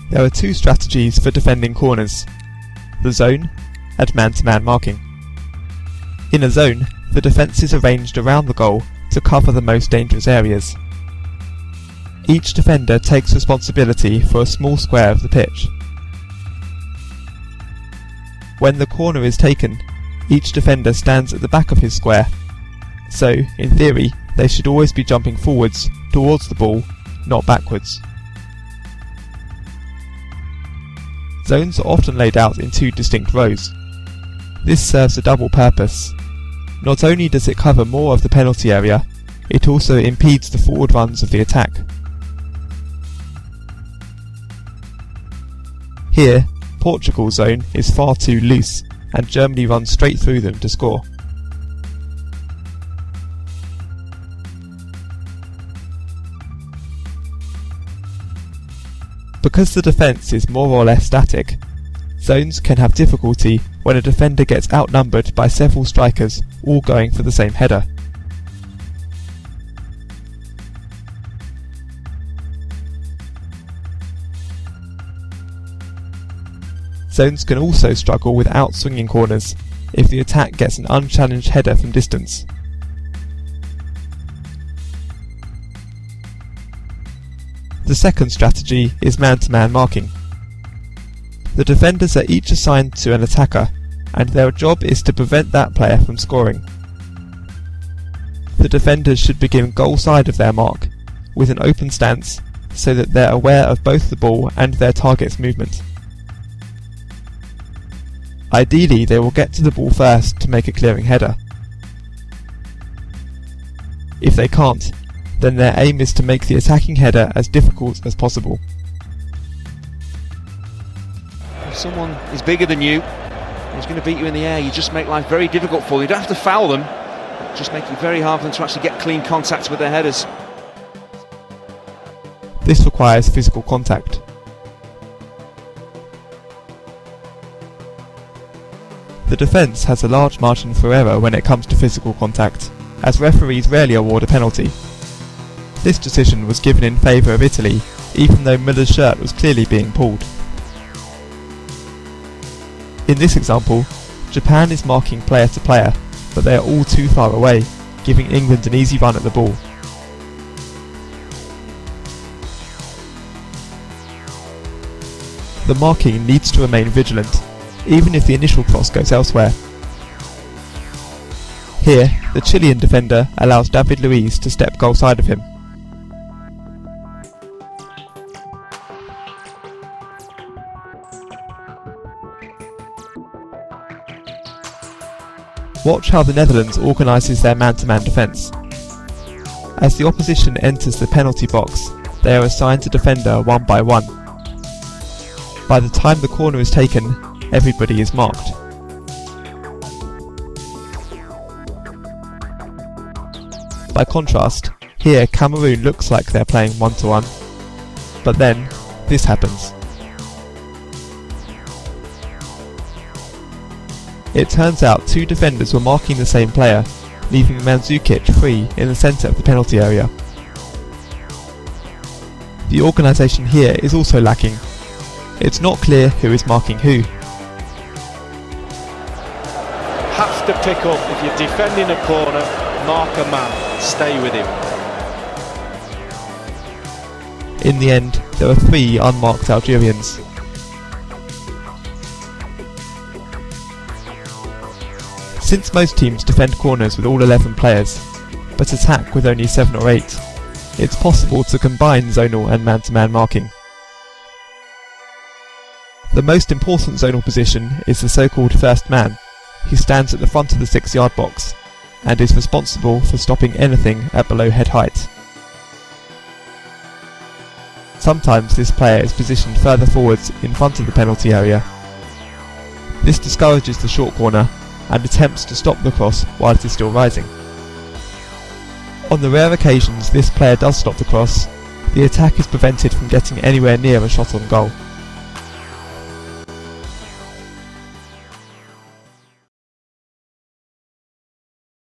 There are two strategies for defending corners: the zone and man-to-man marking. In a zone, the defence is arranged around the goal to cover the most dangerous areas. Each defender takes responsibility for a small square of the pitch. When the corner is taken, each defender stands at the back of his square, so, in theory, they should always be jumping forwards, towards the ball, not backwards. Zones are often laid out in two distinct rows. This serves a double purpose. Not only does it cover more of the penalty area, it also impedes the forward runs of the attack. Here, Portugal's zone is far too loose, and Germany runs straight through them to score. Because the defence is more or less static, zones can have difficulty when a defender gets outnumbered by several strikers all going for the same header. Zones can also struggle with out-swinging corners if the attack gets an unchallenged header from distance. The second strategy is man-to-man marking. The defenders are each assigned to an attacker, and their job is to prevent that player from scoring. The defenders should begin goal side of their mark, with an open stance, so that they're aware of both the ball and their target's movement. Ideally, they will get to the ball first to make a clearing header. If they can't, then their aim is to make the attacking header as difficult as possible. If someone is bigger than you, he's going to beat you in the air, you just make life very difficult for you. You don't have to foul them, just make it very hard for them to actually get clean contact with their headers. This requires physical contact. The defence has a large margin for error when it comes to physical contact, as referees rarely award a penalty. This decision was given in favour of Italy, even though Miller's shirt was clearly being pulled. In this example, Japan is marking player to player, but they are all too far away, giving England an easy run at the ball. The marking needs to remain vigilant, even if the initial cross goes elsewhere. Here, the Chilean defender allows David Luiz to step goal side of him. Watch how the Netherlands organises their man-to-man defence. As the opposition enters the penalty box, they are assigned a defender one by one. By the time the corner is taken, everybody is marked. By contrast, here Cameroon looks like they're playing one-to-one, but then this happens. It turns out two defenders were marking the same player, leaving Mandzukic free in the centre of the penalty area. The organisation here is also lacking. It's not clear who is marking who. Have to pick up if you're defending a corner, mark a man, stay with him. In the end, there were 3 unmarked Algerians. Since most teams defend corners with all 11 players, but attack with only 7 or 8, it's possible to combine zonal and man-to-man marking. The most important zonal position is the so-called first man, who stands at the front of the 6-yard box, and is responsible for stopping anything at below head height. Sometimes this player is positioned further forwards in front of the penalty area. This discourages the short corner and attempts to stop the cross while it is still rising. On the rare occasions this player does stop the cross, the attack is prevented from getting anywhere near a shot on goal.